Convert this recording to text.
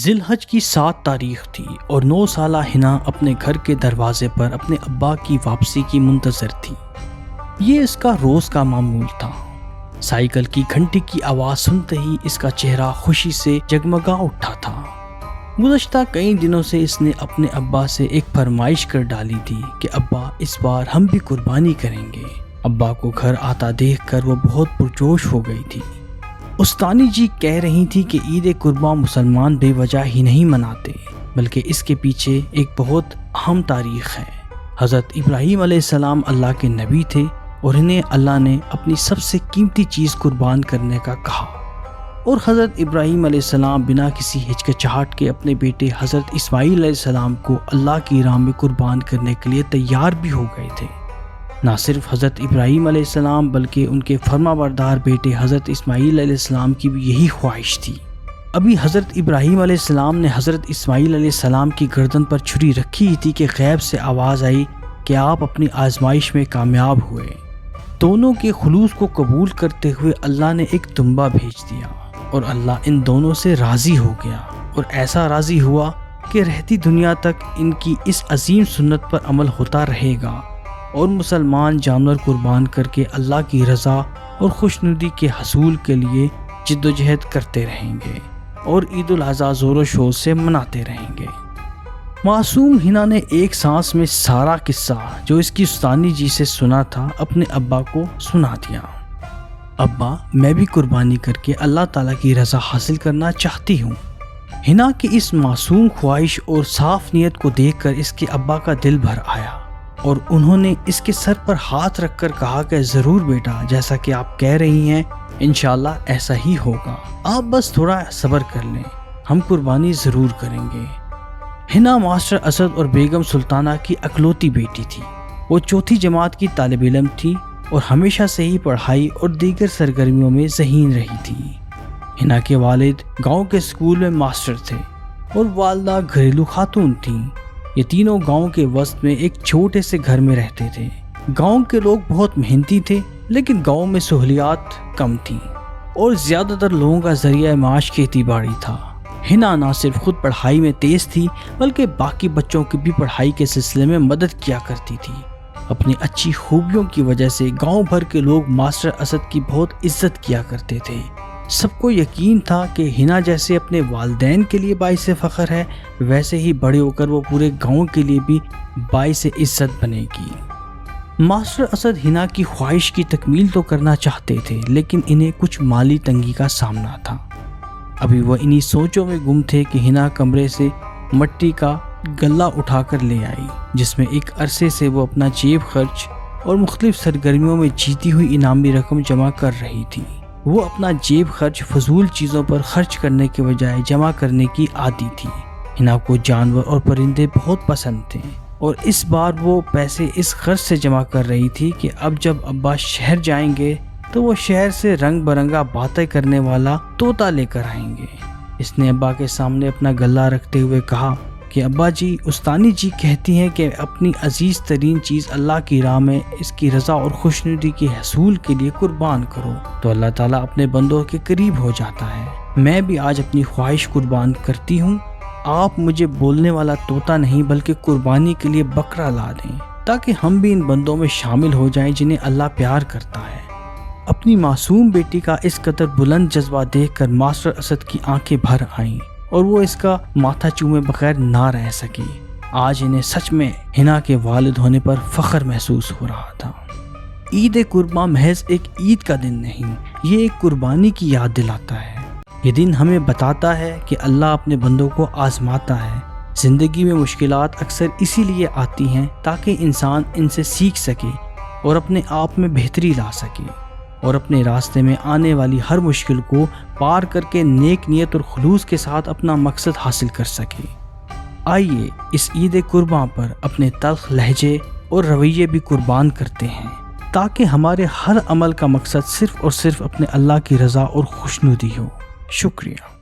ذی الحج کی 7 تاریخ تھی اور 9 سالہ ہنا اپنے گھر کے دروازے پر اپنے ابا کی واپسی کی منتظر تھی۔ یہ اس کا روز کا معمول تھا۔ سائیکل کی گھنٹی کی آواز سنتے ہی اس کا چہرہ خوشی سے جگمگا اٹھا تھا۔ گزشتہ کئی دنوں سے اس نے اپنے ابا سے ایک فرمائش کر ڈالی تھی کہ ابا اس بار ہم بھی قربانی کریں گے۔ ابا کو گھر آتا دیکھ کر وہ بہت پرجوش ہو گئی تھی۔ استانی جی کہہ رہی تھی کہ عید قربان مسلمان بے وجہ ہی نہیں مناتے، بلکہ اس کے پیچھے ایک بہت اہم تاریخ ہے۔ حضرت ابراہیم علیہ السلام اللہ کے نبی تھے اور انہیں اللہ نے اپنی سب سے قیمتی چیز قربان کرنے کا کہا، اور حضرت ابراہیم علیہ السلام بنا کسی ہچکچاہٹ کے اپنے بیٹے حضرت اسماعیل علیہ السلام کو اللہ کی راہ میں قربان کرنے کے لیے تیار بھی ہو گئے تھے۔ نہ صرف حضرت ابراہیم علیہ السلام بلکہ ان کے فرما بردار بیٹے حضرت اسماعیل علیہ السلام کی بھی یہی خواہش تھی۔ ابھی حضرت ابراہیم علیہ السلام نے حضرت اسماعیل علیہ السلام کی گردن پر چھری رکھی ہی تھی کہ غیب سے آواز آئی کہ آپ اپنی آزمائش میں کامیاب ہوئے۔ دونوں کے خلوص کو قبول کرتے ہوئے اللہ نے ایک دمبا بھیج دیا اور اللہ ان دونوں سے راضی ہو گیا، اور ایسا راضی ہوا کہ رہتی دنیا تک ان کی اس عظیم سنت پر عمل ہوتا رہے گا، اور مسلمان جانور قربان کر کے اللہ کی رضا اور خوشنودی کے حصول کے لیے جد و جہد کرتے رہیں گے اور عید الاضحیٰ زور و شور سے مناتے رہیں گے۔ معصوم ہنا نے ایک سانس میں سارا قصہ جو اس کی استانی جی سے سنا تھا اپنے ابا کو سنا دیا۔ ابا، میں بھی قربانی کر کے اللہ تعالیٰ کی رضا حاصل کرنا چاہتی ہوں۔ ہنا کی اس معصوم خواہش اور صاف نیت کو دیکھ کر اس کے ابا کا دل بھر آیا، اور انہوں نے اس کے سر پر ہاتھ رکھ کر کہا کہ ضرور بیٹا، جیسا کہ آپ کہہ رہی ہیں انشاءاللہ ایسا ہی ہوگا، آپ بس تھوڑا صبر کر لیں، ہم قربانی ضرور کریں گے۔ ہنا ماسٹر اسد اور بیگم سلطانہ کی اکلوتی بیٹی تھی۔ وہ 4تھی جماعت کی طالب علم تھی اور ہمیشہ سے ہی پڑھائی اور دیگر سرگرمیوں میں ذہین رہی تھی۔ ہنا کے والد گاؤں کے اسکول میں ماسٹر تھے اور والدہ گھریلو خاتون تھیں۔ یہ تینوں گاؤں کے وسط میں ایک چھوٹے سے گھر میں رہتے تھے۔ گاؤں کے لوگ بہت محنتی تھے، لیکن گاؤں میں سہولیات کم تھیں اور زیادہ تر لوگوں کا ذریعہ معاش کھیتی باڑی تھا۔ ہنا نہ صرف خود پڑھائی میں تیز تھی بلکہ باقی بچوں کی بھی پڑھائی کے سلسلے میں مدد کیا کرتی تھی۔ اپنی اچھی خوبیوں کی وجہ سے گاؤں بھر کے لوگ ماسٹر اسد کی بہت عزت کیا کرتے تھے۔ سب کو یقین تھا کہ ہنا جیسے اپنے والدین کے لیے باعث فخر ہے، ویسے ہی بڑے ہو کر وہ پورے گاؤں کے لیے بھی باعث عزت بنے گی۔ ماسٹر اسد ہنا کی خواہش کی تکمیل تو کرنا چاہتے تھے، لیکن انہیں کچھ مالی تنگی کا سامنا تھا۔ ابھی وہ انہی سوچوں میں گم تھے کہ ہنا کمرے سے مٹی کا گلہ اٹھا کر لے آئی، جس میں ایک عرصے سے وہ اپنا جیب خرچ اور مختلف سرگرمیوں میں جیتی ہوئی انعامی رقم جمع کر رہی تھی۔ وہ اپنا جیب خرچ فضول چیزوں پر خرچ کرنے کے بجائے جمع کرنے کی عادی تھی۔ ہنا کو جانور اور پرندے بہت پسند تھے، اور اس بار وہ پیسے اس غرض سے جمع کر رہی تھی کہ اب جب ابا شہر جائیں گے تو وہ شہر سے رنگ برنگا باتیں کرنے والا طوطا لے کر آئیں گے۔ اس نے ابا کے سامنے اپنا گلہ رکھتے ہوئے کہا کہ ابا جی، استانی جی کہتی ہیں کہ اپنی عزیز ترین چیز اللہ کی راہ میں اس کی رضا اور خوشنودی کے حصول کے لیے قربان کرو تو اللہ تعالیٰ اپنے بندوں کے قریب ہو جاتا ہے۔ میں بھی آج اپنی خواہش قربان کرتی ہوں، آپ مجھے بولنے والا طوطا نہیں بلکہ قربانی کے لیے بکرا لا دیں، تاکہ ہم بھی ان بندوں میں شامل ہو جائیں جنہیں اللہ پیار کرتا ہے۔ اپنی معصوم بیٹی کا اس قدر بلند جذبہ دیکھ کر ماسٹر اسد کی آنکھیں بھر آئیں اور وہ اس کا ماتھا چومے بغیر نہ رہ سکی۔ آج انہیں سچ میں ہنا کے والد ہونے پر فخر محسوس ہو رہا تھا۔ عید قربان محض ایک عید کا دن نہیں، یہ ایک قربانی کی یاد دلاتا ہے۔ یہ دن ہمیں بتاتا ہے کہ اللہ اپنے بندوں کو آزماتا ہے۔ زندگی میں مشکلات اکثر اسی لیے آتی ہیں تاکہ انسان ان سے سیکھ سکے اور اپنے آپ میں بہتری لا سکے، اور اپنے راستے میں آنے والی ہر مشکل کو پار کر کے نیک نیت اور خلوص کے ساتھ اپنا مقصد حاصل کر سکے۔ آئیے اس عید قربان پر اپنے تلخ لہجے اور رویے بھی قربان کرتے ہیں، تاکہ ہمارے ہر عمل کا مقصد صرف اور صرف اپنے اللہ کی رضا اور خوشنودی ہو۔ شکریہ۔